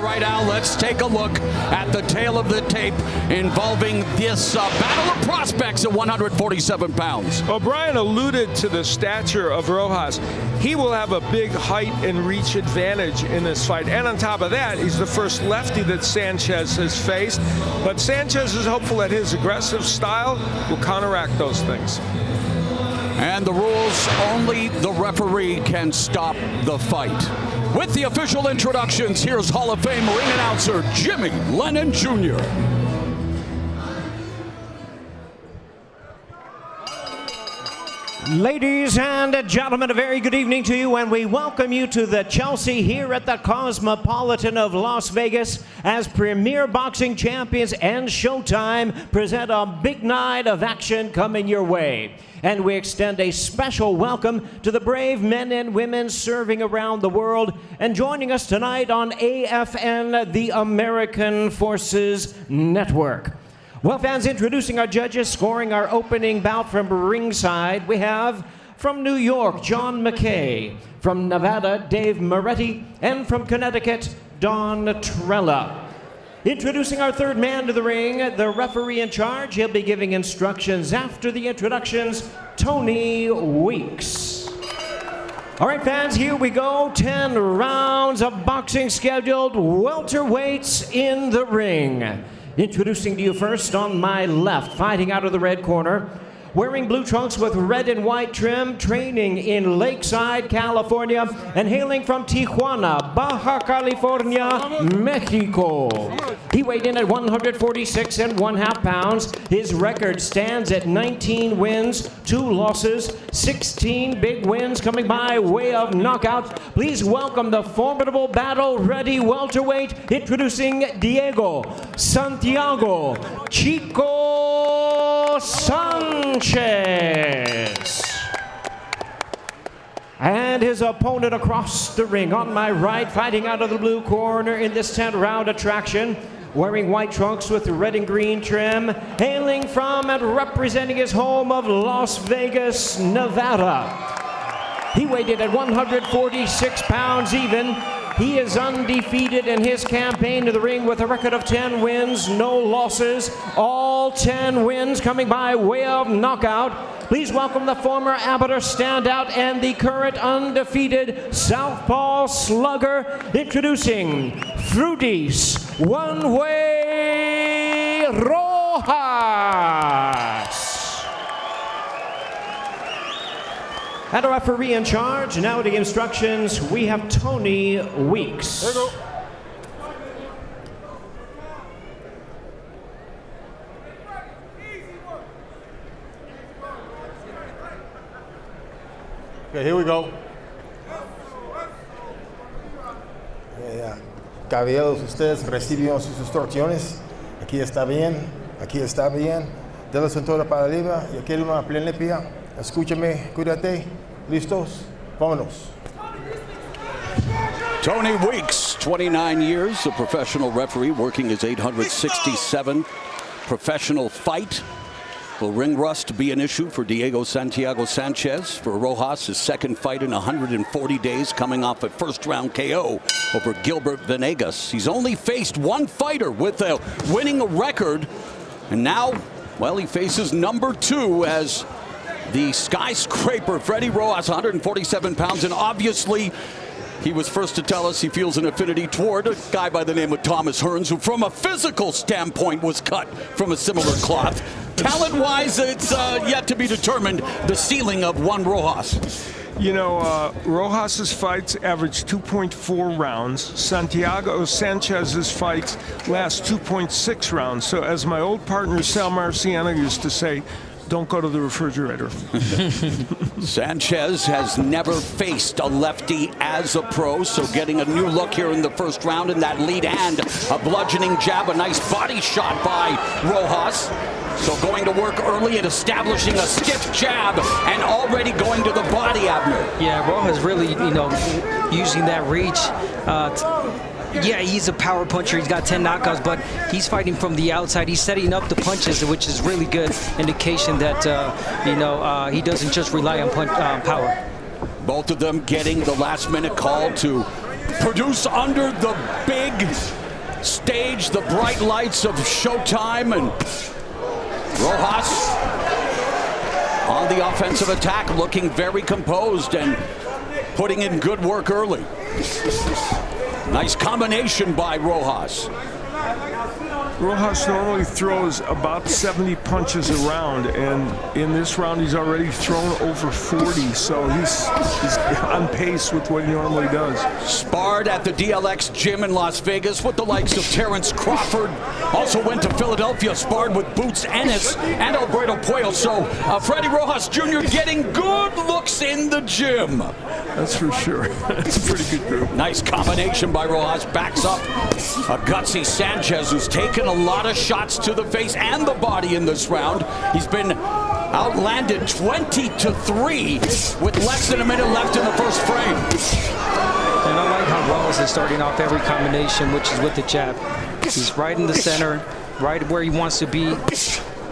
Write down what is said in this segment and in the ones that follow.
All right, Al, let's take a look at the tail of the tape involving this battle of prospects at 147 pounds. Well, Brian alluded to the stature of Rojas. He will have a big height and reach advantage in this fight. And on top of that, he's the first lefty that Sanchez has faced. But Sanchez is hopeful that his aggressive style will counteract those things. And the rules, only the referee can stop the fight. With the official introductions, here's Hall of Fame ring announcer Jimmy Lennon Jr. Ladies and gentlemen, a very good evening to you, and we welcome you to the Chelsea here at the Cosmopolitan of Las Vegas as Premier Boxing Champions and Showtime present a big night of action coming your way. And we extend a special welcome to the brave men and women serving around the world and joining us tonight on AFN, the American Forces Network. Well, fans, introducing our judges, scoring our opening bout from ringside, we have from New York, John McKay, from Nevada, Dave Moretti, and from Connecticut, Don Trella. Introducing our third man to the ring, the referee in charge. He'll be giving instructions after the introductions, Tony Weeks. All right, fans, here we go. 10 rounds of boxing scheduled, welterweights in the ring. Introducing to you first on my left, fighting out of the red corner, wearing blue trunks with red and white trim, training in Lakeside, California, and hailing from Tijuana, Baja California, Mexico. He weighed in at 146 1/2 pounds. His record stands at 19 wins, 2 losses, 16 big wins coming by way of knockout. Please welcome the formidable battle-ready welterweight, introducing Diego Santiago Chico Sanchez. And his opponent across the ring on my right, fighting out of the blue corner in this 10-round attraction, wearing white trunks with red and green trim, hailing from and representing his home of Las Vegas, Nevada. He weighed in at 146 pounds even. He is undefeated in his campaign to the ring with a record of 10 wins, no losses. All 10 wins coming by way of knockout. Please welcome the former amateur standout and the current undefeated southpaw slugger, introducing Freudis One-Way Rojas. And a referee in charge. Now the instructions, we have Tony Weeks. There you go. Okay, here we go. Caballeros, ustedes recibieron sus instrucciones. Aquí está bien, aquí está bien. De la cintura para arriba. Yo quiero una plena limpia. Escúchame, cuídate. ¿Listos? Vámonos. Tony Weeks, 29 years, a professional referee, working his 867th professional fight. Will ring rust be an issue for Diego Santiago Sanchez? For Rojas, his second fight in 140 days, coming off a first-round KO over Gilbert Venegas. He's only faced one fighter with a winning record, and now, well, he faces number 2 as the skyscraper, Freudis Rojas, 147 pounds, and obviously he was first to tell us he feels an affinity toward a guy by the name of Thomas Hearns, who from a physical standpoint was cut from a similar cloth. Talent-wise, it's yet to be determined the ceiling of one Rojas. You know, Rojas's fights average 2.4 rounds. Santiago Sanchez's fights last 2.6 rounds. So as my old partner Sal Marciano used to say, don't go to the refrigerator. Sanchez has never faced a lefty as a pro, so getting a new look here in the first round in that lead hand. A bludgeoning jab, a nice body shot by Rojas. So going to work early at establishing a stiff jab and already going to the body, Abner. Yeah, Rojas really, using that reach. Yeah, he's a power puncher. He's got 10 knockouts, but he's fighting from the outside. He's setting up the punches, which is really good indication that, he doesn't just rely on power. Both of them getting the last-minute call to produce under the big stage, the bright lights of Showtime, and Rojas on the offensive attack, looking very composed and putting in good work early. Nice combination by Rojas. Rojas normally throws about 70 punches a round, and in this round he's already thrown over 40, so he's on pace with what he normally does. Sparred at the DLX gym in Las Vegas with the likes of Terrence Crawford. Also went to Philadelphia, sparred with Boots Ennis and Alberto Puello. So Freddie Rojas Jr. getting good looks in the gym. That's for sure. It's a pretty good group. Nice combination by Rojas. Backs up a gutsy Sanchez, who's taken a lot of shots to the face and the body in this round. He's been outlanded 20-3 with less than a minute left in the first frame. And I like how Rojas is starting off every combination, which is with the jab. He's right in the center, right where he wants to be,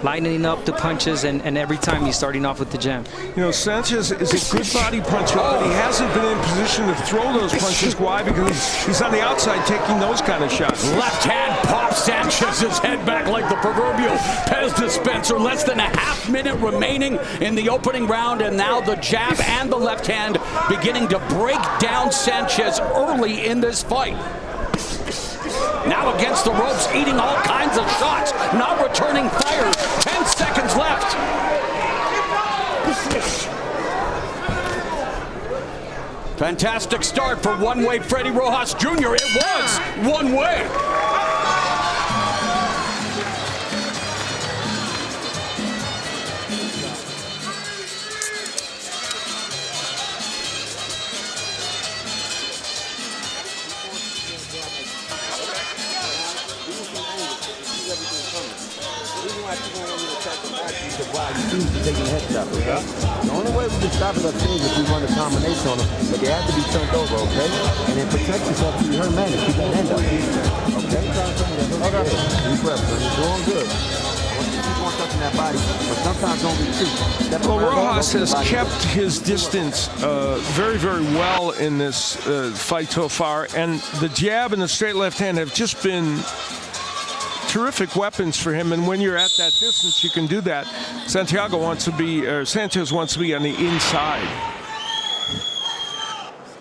lining up the punches, and every time he's starting off with the jab. You know, Sanchez is a good body puncher, but he hasn't been in position to throw those punches. Why? Because he's on the outside taking those kind of shots. Left hand pops Sanchez's head back like the proverbial Pez dispenser. Less than a half minute remaining in the opening round, and now the jab and the left hand beginning to break down Sanchez early in this fight. Now against the ropes, eating all kinds of shots, not returning fire. 10 seconds left. Fantastic start for one-way Freddie Rojas Jr. It was one way. Taking head stop, okay? The only way we can stop it upstairs is if we run a combination on them, but they have to be turned over, okay? And then protect yourself to your man and keep that hand up. Okay? Okay. Deep breath, man. You're doing good. Keep on touching that body, but sometimes don't retreat. Well, Rojas has kept his distance very, very well in this fight so far, and the jab and the straight left hand have just been terrific weapons for him, and when you're at that distance, you can do that. Sanchez wants to be on the inside.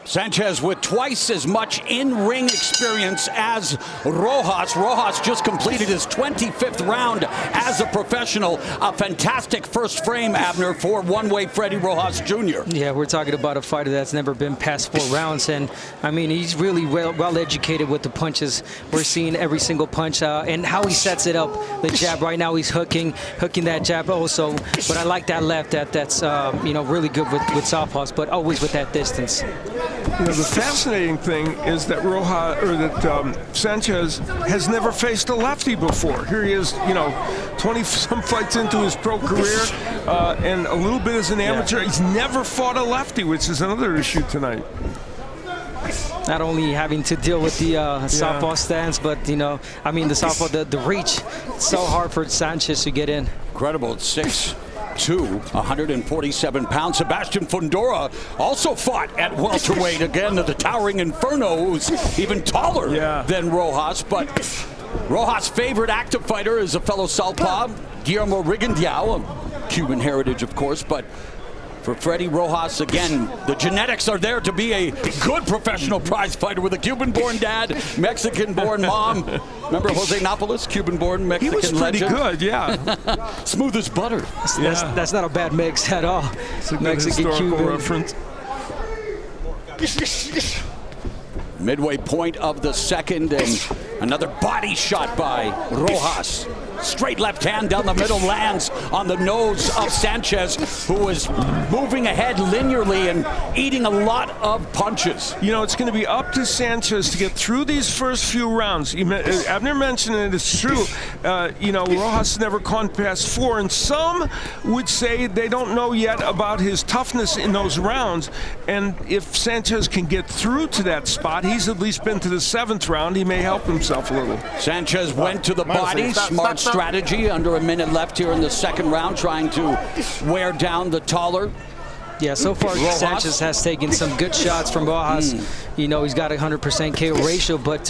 Sanchez with twice as much in-ring experience as Rojas. Rojas just completed his 25th round as a professional. A fantastic first frame, Abner, for one-way Freddie Rojas Jr. Yeah, we're talking about a fighter that's never been past 4 rounds, and I mean, he's really well educated with the punches. We're seeing every single punch and how he sets it up. The jab right now, he's hooking that jab also. But I like that left. That's really good with southpaws, but always with that distance. You know, the fascinating thing is that Sanchez has never faced a lefty before. Here he is, 20-some fights into his pro career, and a little bit as an amateur. He's never fought a lefty, which is another issue tonight. Not only having to deal with the southpaw stance, but the southpaw, the reach. It's so hard for Sanchez to get in. Incredible. It's 6'2", 147 pounds. Sebastian Fundora also fought at welterweight. Again, the towering Inferno, who's even taller than Rojas. But Rojas' favorite active fighter is a fellow southpaw, Guillermo Rigondeaux, Cuban heritage, of course. But for Freddie Rojas, again, the genetics are there to be a good professional prize fighter with a Cuban-born dad, Mexican-born mom. Remember Jose Napoles, Cuban-born Mexican legend? He was pretty good, yeah. Smooth as butter. That's not a bad mix at all. It's a good historical reference. Midway point of the second, and another body shot by Rojas. Straight left hand down the middle lands on the nose of Sanchez, who is moving ahead linearly and eating a lot of punches. You know, it's going to be up to Sanchez to get through these first few rounds. Abner mentioned it, it's true. Rojas never gone past 4, and some would say they don't know yet about his toughness in those rounds. And if Sanchez can get through to that spot, he's at least been to the 7th round, he may help himself a little. Sanchez went to the body, smart strategy, under a minute left here in the second round, trying to wear down the taller Yeah, so far Rojas. Sanchez has taken some good shots from Rojas. You know, he's got a 100% KO ratio, but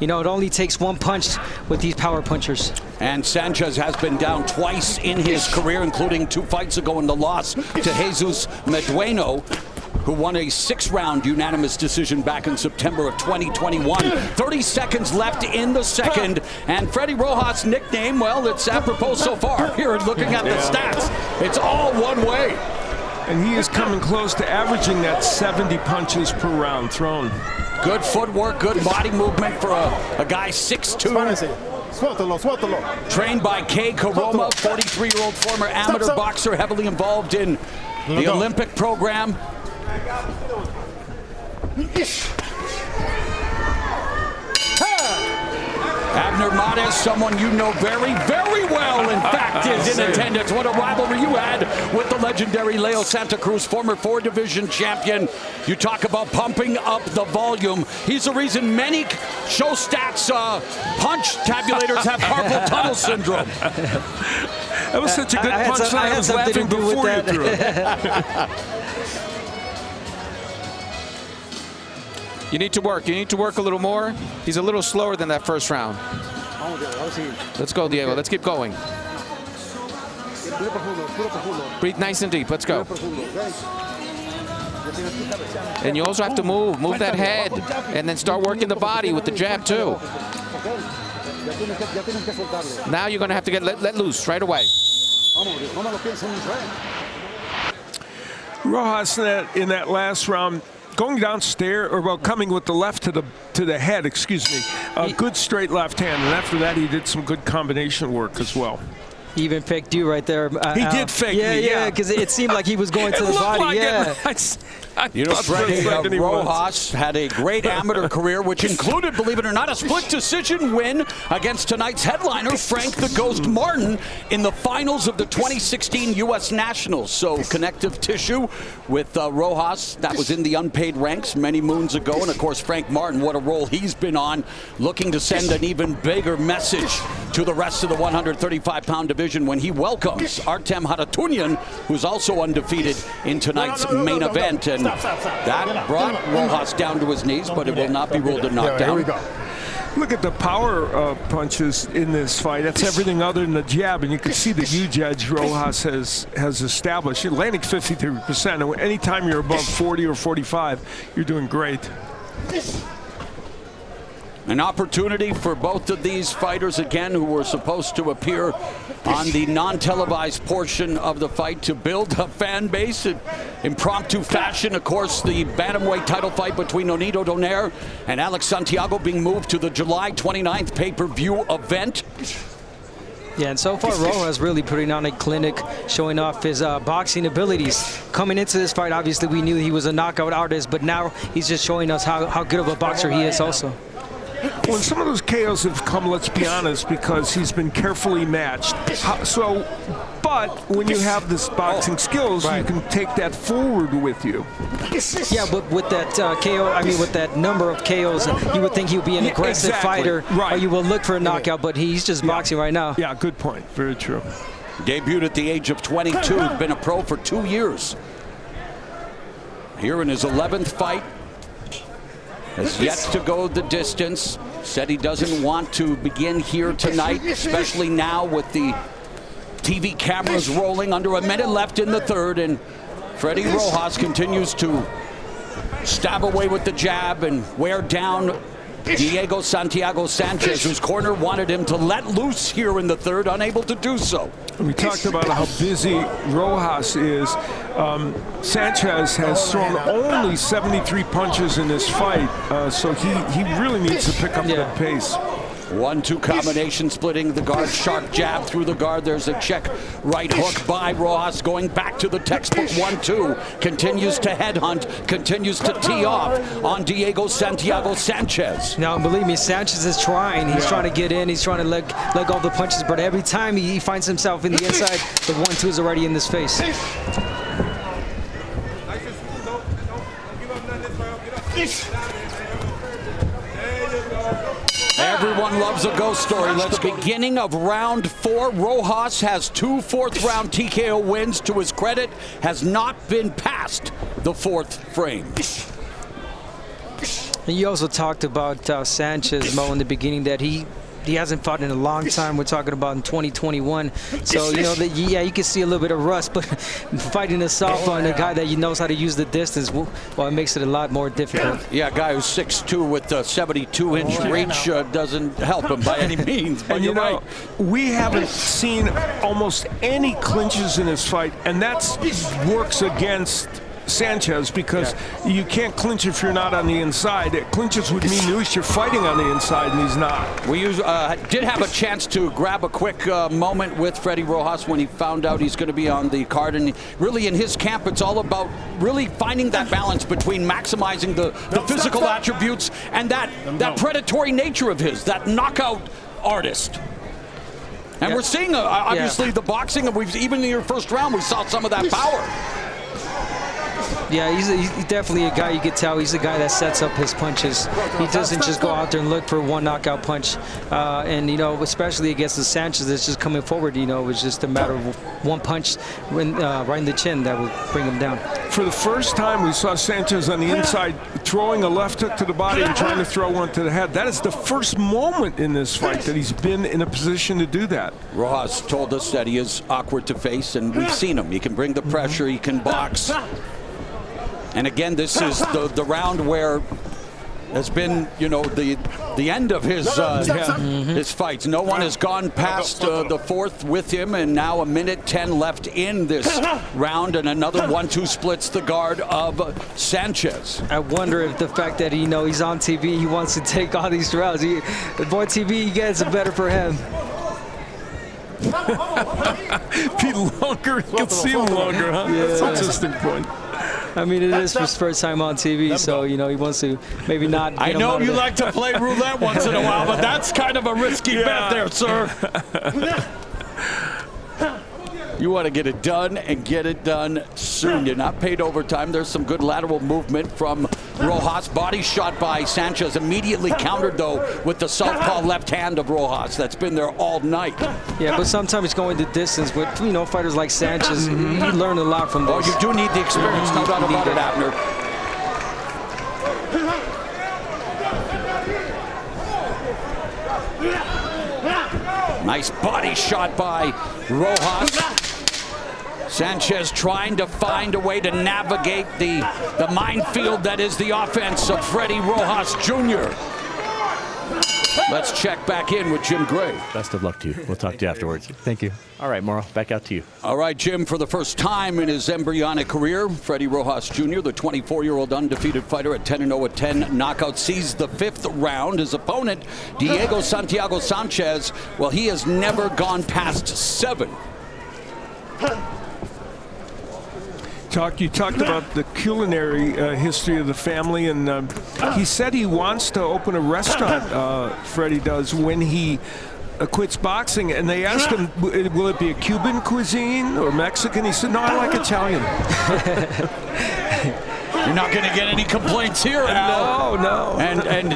you know, it only takes one punch with these power punchers. And Sanchez has been down twice in his career, including 2 fights ago in the loss to Jesus Medueno, who won a 6-round unanimous decision back in September of 2021. 30 seconds left in the second, and Freddie Rojas' nickname, well, it's apropos so far. Here, looking at the stats, it's all one way. And he is coming close to averaging that 70 punches per round thrown. Good footwork, good body movement for a guy 6'2". Trained by Kay Karoma, 43-year-old former amateur boxer, heavily involved in the Olympic program. Abner Mares, someone you know very, very well, in fact, is in attendance. What a rivalry you had with the legendary Leo Santa Cruz, former 4-division champion. You talk about pumping up the volume. He's the reason many show stats punch tabulators have carpal tunnel syndrome. That was such a good punch that I was laughing before you threw it. You need to work. You need to work a little more. He's a little slower than that first round. Let's go, Diego. Let's keep going. Breathe nice and deep. Let's go. And you also have to move that head, and then start working the body with the jab too. Now you're going to have to get let loose right away. Rojas in that last round, going downstairs, or well, coming with the left to the head, excuse me, a good straight left hand, and after that he did some good combination work as well. He even faked you right there. He did fake me, yeah, because it seemed like he was going to the body. Like yeah. You know, Freddie Rojas had a great amateur career, which included, believe it or not, a split decision win against tonight's headliner, Frank the Ghost Martin, in the finals of the 2016 U.S. Nationals. So connective tissue with Rojas. That was in the unpaid ranks many moons ago. And, of course, Frank Martin, what a role he's been on, looking to send an even bigger message to the rest of the 135-pound division when he welcomes Artem Kharatounian, who's also undefeated in tonight's main event. And that brought Rojas down to his knees, but it will not be ruled a knockdown. Here we go. Look at the power punches in this fight. That's everything other than the jab, and you can see the U-judge Rojas has established. You're landing 53%, and anytime you're above 40 or 45, you're doing great. An opportunity for both of these fighters, again, who were supposed to appear on the non-televised portion of the fight, to build a fan base in impromptu fashion. Of course, the bantamweight title fight between Nonito Donaire and Alex Santiago being moved to the July 29th pay-per-view event. Yeah, and so far Rojas really putting on a clinic, showing off his boxing abilities. Coming into this fight, obviously we knew he was a knockout artist, but now he's just showing us how good of a boxer he is also. Well, some of those KOs have come, let's be honest, because he's been carefully matched. But when you have this boxing skills, you can take that forward with you. Yeah, but with that KO, I mean, with that number of KOs, you would think he would be an aggressive fighter, or you will look for a knockout, but he's just boxing right now. Yeah, good point. Very true. Debuted at the age of 22, been a pro for 2 years. Here in his 11th fight. Has yet to go the distance. Said he doesn't want to begin here tonight, especially now with the TV cameras rolling. Under a minute left in the third, and Freddie Rojas continues to stab away with the jab and wear down Diego Sanchez, whose corner wanted him to let loose here in the third, unable to do so. We talked about how busy Rojas is. Sanchez has thrown only 73 punches in this fight, so he really needs to pick up the pace. 1-2 combination, splitting the guard, sharp jab through the guard. There's a check right hook by Rojas, going back to the textbook 1-2. Continues to headhunt, continues to tee off on Diego Santiago Sanchez. Now, believe me, Sanchez is trying. He's trying to get in. He's trying to let go the punches, but every time he finds himself in the inside, the 1-2 is already in his face. Everyone loves a ghost story. Let's beginning of round 4. Rojas has 2 fourth-round TKO wins. To his credit, has not been past the 4th frame. And you also talked about Sanchez, Mo, in the beginning, that he hasn't fought in a long time. We're talking about in 2021. So, you know, yeah, you can see a little bit of rust, but fighting a southpaw and a guy that knows how to use the distance, well, it makes it a lot more difficult. Yeah, a guy who's 6'2" with a 72-inch reach doesn't help him by any means. But and you're right. We haven't seen almost any clinches in this fight, and that works against Sanchez, because you can't clinch if you're not on the inside. Clinches would mean you're fighting on the inside, and he's not. We did have a chance to grab a quick moment with Freddie Rojas when he found out he's going to be on the card, and really in his camp it's all about really finding that balance between maximizing the physical attributes and that predatory nature of his, that knockout artist. And we're seeing obviously the boxing, and even in your first round we saw some of that power. Yeah, he's definitely a guy, you could tell he's a guy that sets up his punches. He doesn't just go out there and look for one knockout punch. And, you know, especially against the Sanchez that's just coming forward, you know, it's just a matter of one punch right in the chin that will bring him down. For the first time, we saw Sanchez on the inside throwing a left hook to the body and trying to throw one to the head. That is the first moment in this fight that he's been in a position to do that. Rojas told us that he is awkward to face, and we've seen him. He can bring the pressure, he can box. And again, this is the round where has been, you know, the end of his his fights. No one has gone past the 4th with him, and now 1:10 left in this round, and another 1-2 splits the guard of Sanchez. I wonder if the fact that he's on TV, he wants to take all these rounds. The more TV he gets, the better for him. Be longer, you can see him longer, huh? Yeah. That's an interesting point. I mean, it is his first time on TV, so, you know, he wants to maybe not get I know you him like to play roulette once in a while, but that's kind of a risky bet there, sir. You want to get it done and get it done soon. You're not paid overtime. There's some good lateral movement from Rojas. Body shot by Sanchez. Immediately countered, though, with the southpaw left hand of Rojas. That's been there all night. Yeah, but sometimes going the distance with, you know, fighters like Sanchez, you learn a lot from this. Oh, you do need the experience. No doubt about it, Abner. Nice body shot by Rojas. Sanchez trying to find a way to navigate the minefield that is the offense of Freddie Rojas Jr. Let's check back in with Jim Gray. Best of luck to you. We'll talk to you afterwards. Thank you. All right, Morrow, back out to you. All right, Jim, for the first time in his embryonic career, Freddie Rojas Jr., the 24-year-old undefeated fighter at 10-0 with 10 knockouts, sees the 5th round. His opponent, Diego Sanchez, well, he has never gone past 7. You talked about the culinary history of the family, and he said he wants to open a restaurant, Freddie does, when he quits boxing. And they asked him, will it be a Cuban cuisine or Mexican? He said, no, I like Italian. You're not going to get any complaints here, Al. No. And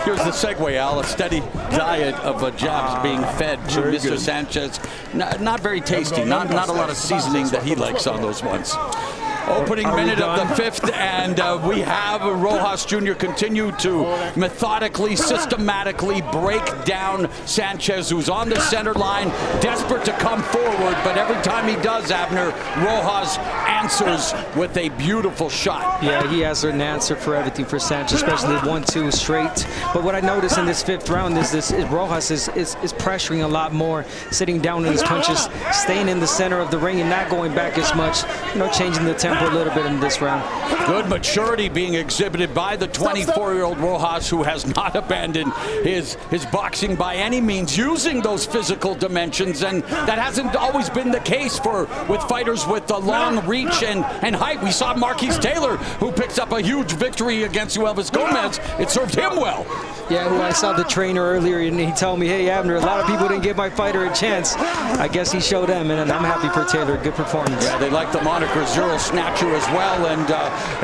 here's the segue, Al. A steady diet of jabs being fed to Mr. Sanchez. Not very tasty. Not a lot of seasoning that he likes on those ones. Opening minute of the 5th, and we have Rojas Jr. continue to methodically, systematically break down Sanchez, who's on the center line, desperate to come forward, but every time he does, Abner, Rojas answers with a beautiful shot. Yeah, he has an answer for everything for Sanchez, especially the 1-2 straight. But what I noticed in this 5th round is Rojas is pressuring a lot more, sitting down in his punches, staying in the center of the ring and not going back as much, you know, changing the tempo a little bit in this round. Good maturity being exhibited by the 24-year-old Rojas, who has not abandoned his boxing by any means, using those physical dimensions, and that hasn't always been the case with fighters with a long reach punch and height. We saw Marquise Taylor, who picks up a huge victory against Elvis Gomez. It served him well. Yeah, who I saw the trainer earlier, and he told me, hey, Abner, a lot of people didn't give my fighter a chance. I guess he showed them, and I'm happy for Taylor. Good performance. Yeah, they like the moniker Zero Snatcher as well, and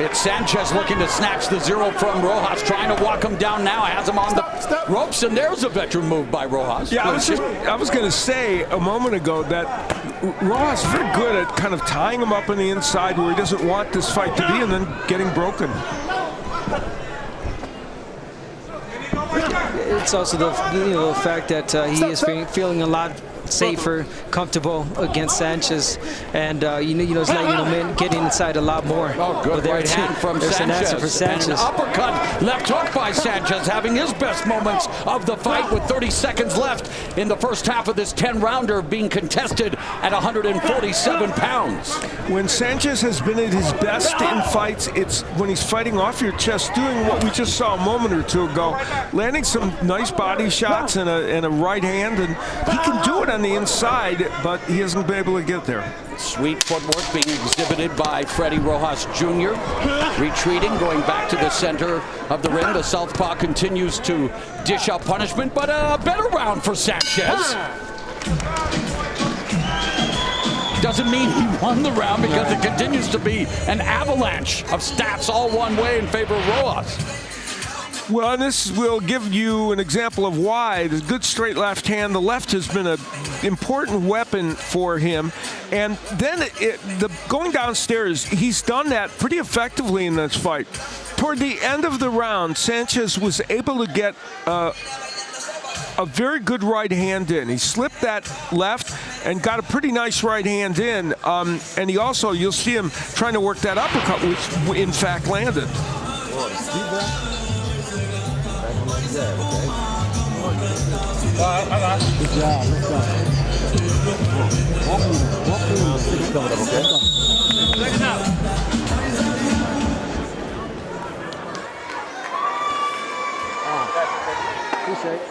it's Sanchez looking to snatch the zero from Rojas, trying to walk him down now, has him on the ropes, and there's a veteran move by Rojas. Yeah, I was going to say a moment ago that Rojas is very good at kind of tying him up on the inside where he doesn't want this fight to be, and then getting broken. It's also the fact that he is feeling a lot safer, comfortable against Sanchez, and he's letting him in, getting inside a lot more. Oh, good right hand from Sanchez. An answer for Sanchez. And an uppercut, left hook by Sanchez, having his best moments of the fight with 30 seconds left in the first half of this 10-rounder, being contested at 147 pounds. When Sanchez has been at his best in fights, it's when he's fighting off your chest, doing what we just saw a moment or two ago, landing some nice body shots and a right hand, and he can do it on the inside, but he hasn't been able to get there. Sweet footwork being exhibited by Freddie Rojas Jr. Retreating, going back to the center of the ring. The southpaw continues to dish out punishment, but a better round for Sanchez. Doesn't mean he won the round, because it continues to be an avalanche of stats all one way in favor of Rojas. Well, and this will give you an example of why. The good straight left hand, the left has been an important weapon for him. And then the going downstairs, he's done that pretty effectively in this fight. Toward the end of the round, Sanchez was able to get a very good right hand in. He slipped that left and got a pretty nice right hand in. And he also, you'll see him trying to work that uppercut, which in fact landed. Good job. Let's go. Walk through the six coming up, okay? Second out. Appreciate it.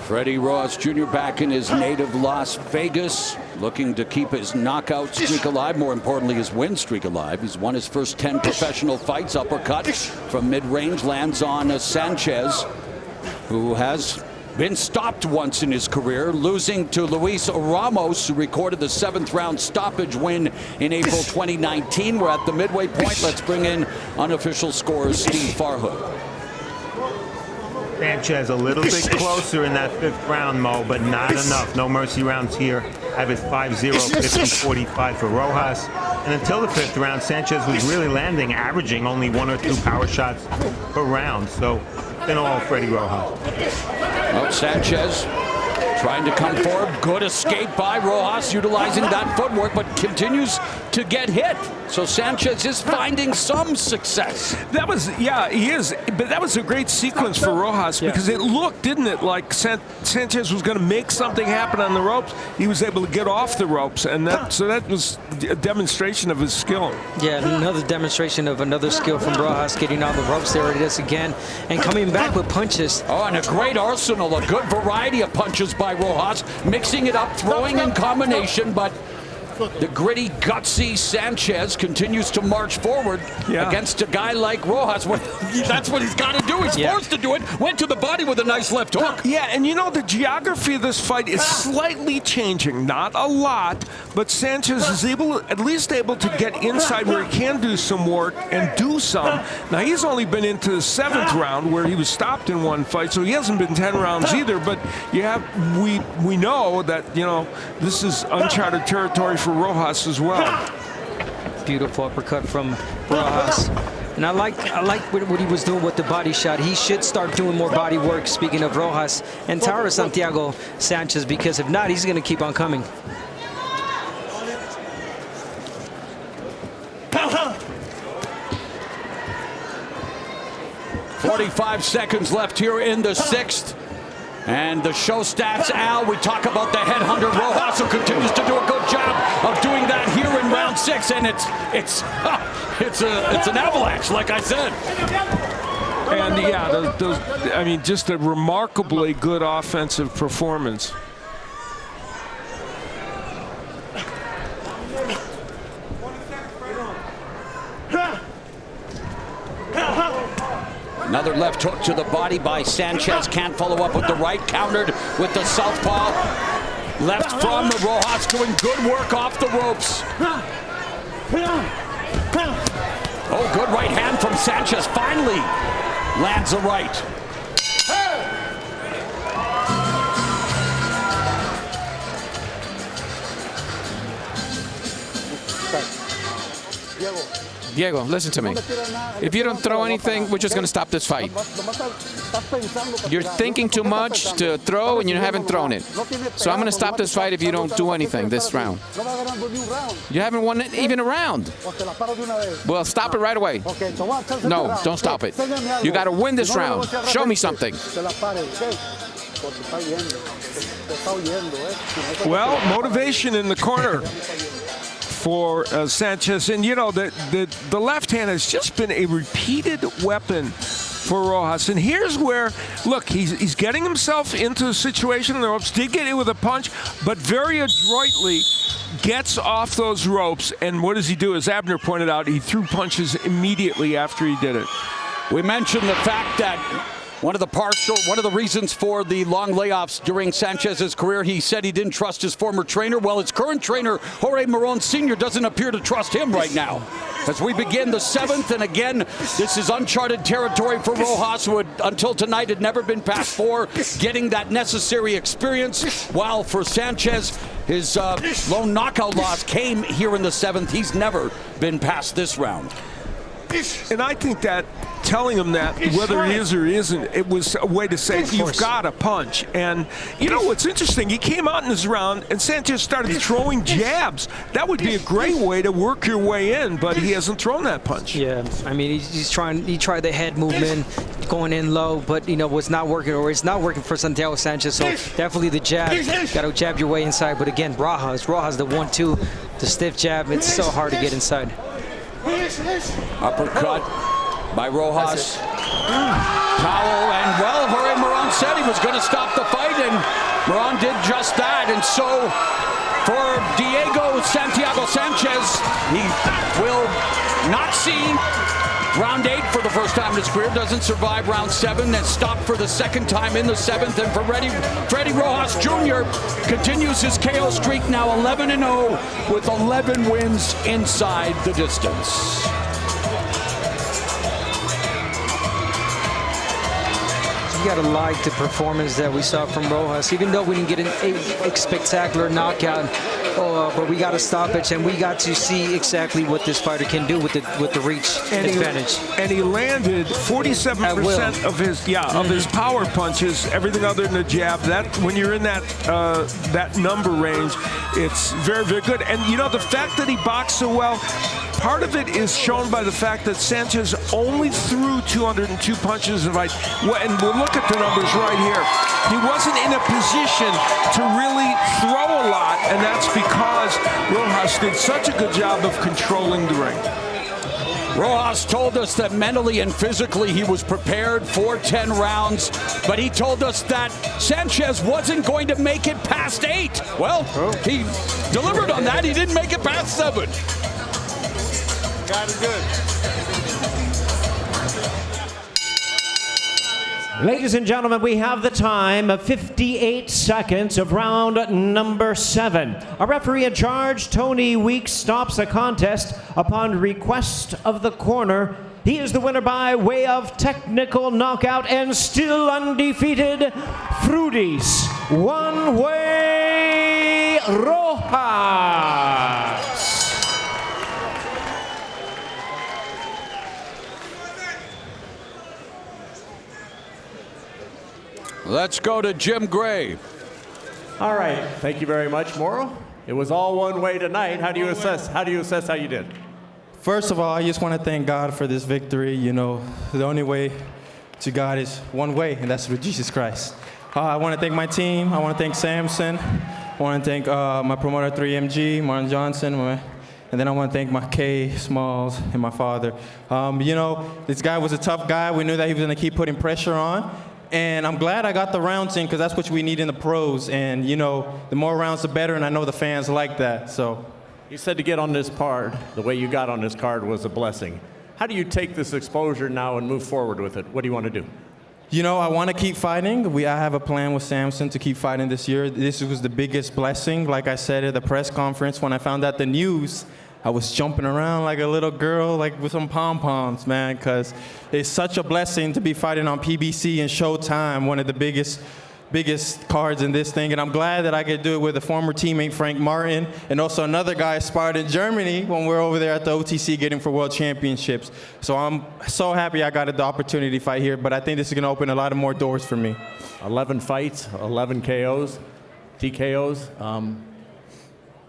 Freddie Rojas Jr. back in his native Las Vegas, looking to keep his knockout streak alive, more importantly his win streak alive. He's won his first 10 professional fights. Uppercut from mid-range lands on Sanchez, who has been stopped once in his career, losing to Luis Ramos, who recorded the 7th round stoppage win in April 2019. We're at the midway point. Let's bring in unofficial scorer Steve Farhood. Sanchez a little bit closer in that 5th round, Mo, but not enough. No mercy rounds here. Have it 5-0, 50-45 for Rojas. And until the 5th round, Sanchez was really landing, averaging only 1 or 2 power shots per round. So, been all Freddie Rojas. Well, Sanchez trying to come forward. Good escape by Rojas, utilizing that footwork, but continues to get hit. So Sanchez is finding some success. That was, yeah, he is. But that was a great sequence for Rojas, because it looked, didn't it, like Sanchez was going to make something happen on the ropes. He was able to get off the ropes, and so that was a demonstration of his skill. Yeah, another demonstration of another skill from Rojas, getting on the ropes. There it is again, and coming back with punches. Oh, and a great arsenal, a good variety of punches by Rojas, mixing it up, throwing in combination, but the gritty, gutsy Sanchez continues to march forward against a guy like Rojas. That's what he's got to do. He's forced to do it. Went to the body with a nice left hook. Yeah, and you know, the geography of this fight is slightly changing. Not a lot, but Sanchez is at least able to get inside where he can do some work and do some. Now, he's only been into the 7th round where he was stopped in one fight, so he hasn't been 10 rounds either. But we know that, you know, this is uncharted territory for Rojas as well. Beautiful uppercut from Rojas. And I like what he was doing with the body shot. He should start doing more body work, speaking of Rojas, and Tara Santiago Sanchez, because if not, he's going to keep on coming. "45 seconds left here in the 6th. And the show stats, Al, we talk about the headhunter Rojas, who continues to do a good job of doing that here in round 6, and it's an avalanche, like I said. And yeah, I mean, just a remarkably good offensive performance. Another left hook to the body by Sanchez. Can't follow up with the right. Countered with the southpaw. Left from Rojas doing good work off the ropes. Oh, good right hand from Sanchez. Finally lands a right. Diego, listen to me. If you don't throw anything, we're just going to stop this fight. You're thinking too much to throw, and you haven't thrown it. So I'm going to stop this fight if you don't do anything this round. You haven't won even a round. Well, stop it right away. No, don't stop it. You got to win this round. Show me something. Well, motivation in the corner for Sanchez, and you know the left hand has just been a repeated weapon for Rojas. And here's where, look, he's getting himself into a situation in the ropes. Did get it with a punch, but very adroitly gets off those ropes. And what does he do? As Abner pointed out, he threw punches immediately after he did it. We mentioned the fact that one of the reasons for the long layoffs during Sanchez's career, he said he didn't trust his former trainer. Well, his current trainer, Jorge Moron Sr., doesn't appear to trust him right now. As we begin the 7th, and again, this is uncharted territory for Rojas, who until tonight had never been past 4, getting that necessary experience. While for Sanchez, his lone knockout loss came here in the 7th. He's never been past this round. And I think that telling him that, whether he is or he isn't, it was a way to say, you've got a punch. And you know what's interesting? He came out in this round and Sanchez started throwing jabs. That would be a great way to work your way in, but he hasn't thrown that punch. Yeah, I mean, he tried the head movement, going in low, but you know, was not working, or it's not working for Santiago Sanchez. So definitely the jab, got to jab your way inside. But again, Rojas the 1-2, the stiff jab, it's so hard to get inside. Uppercut by Rojas. Towel, and well, Jorge Moron said he was going to stop the fight, and Moron did just that. And so for Diego Santiago Sanchez, he will not see round 8 for the first time in his career, doesn't survive round 7, then stopped for the second time in the 7th. And for Freddie Rojas Jr. continues his KO streak, now 11-0 with 11 wins inside the distance. You got to like the performance that we saw from Rojas, even though we didn't get a spectacular knockout. But we got a stoppage, and we got to see exactly what this fighter can do with the reach advantage. And he landed 47% of his power punches, everything other than the jab. That when you're in that number range, it's very, very good. And you know, the fact that he boxed so well, part of it is shown by the fact that Sanchez only threw 202 punches in the fight. And we'll look at the numbers right here. He wasn't in a position to really throw a lot, and that's because Rojas did such a good job of controlling the ring. Rojas told us that mentally and physically he was prepared for 10 rounds, but he told us that Sanchez wasn't going to make it past 8. Well, he delivered on that. He didn't make it past 7. Got it good. Ladies and gentlemen, we have the time of 58 seconds of round number 7. Our referee in charge, Tony Weeks, stops the contest upon request of the corner. He is the winner by way of technical knockout and still undefeated, Freudis One-Way Rojas. Let's go to Jim Gray. All right, thank you very much, Moro. It was all one way tonight. How do you assess how you did? First of all, I just want to thank God for this victory. You know, the only way to God is one way, and that's through Jesus Christ. I want to thank my team. I want to thank Samson. I want to thank my promoter 3MG, Martin Johnson, and then I want to thank my K Smalls and my father. You know, this guy was a tough guy. We knew that he was going to keep putting pressure on. And I'm glad I got the rounds in, because that's what we need in the pros. And, you know, the more rounds, the better, and I know the fans like that. So, You said to get on this card, the way you got on this card was a blessing. How do you take this exposure now and move forward with it? What do you want to do? You know, I want to keep fighting. I have a plan with Samson to keep fighting this year. This was the biggest blessing. Like I said at the press conference, when I found out the news, I was jumping around like a little girl, like with some pom-poms, man, because it's such a blessing to be fighting on PBC and Showtime, one of the biggest cards in this thing. And I'm glad that I could do it with a former teammate, Frank Martin, and also another guy sparred in Germany when we're over there at the OTC getting for world championships. So I'm so happy I got the opportunity to fight here, but I think this is going to open a lot of more doors for me. 11 fights, 11 KOs, TKOs.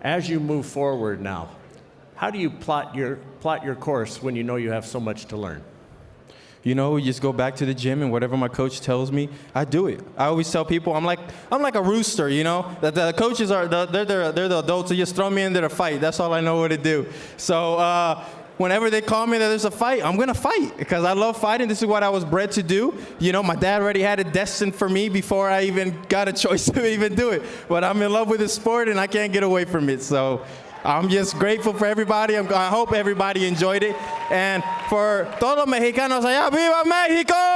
As you move forward now, how do you plot your course when you know you have so much to learn? You know, we just go back to the gym, and whatever my coach tells me, I do it. I always tell people I'm like a rooster, you know. That the coaches are they're the adults who just throw me into the fight. That's all I know what to do. So whenever they call me that there's a fight, I'm gonna fight because I love fighting. This is what I was bred to do. You know, my dad already had it destined for me before I even got a choice to even do it. But I'm in love with the sport, and I can't get away from it. So I'm just grateful for everybody. I hope everybody enjoyed it. And for todos los mexicanos allá, ¡Viva México!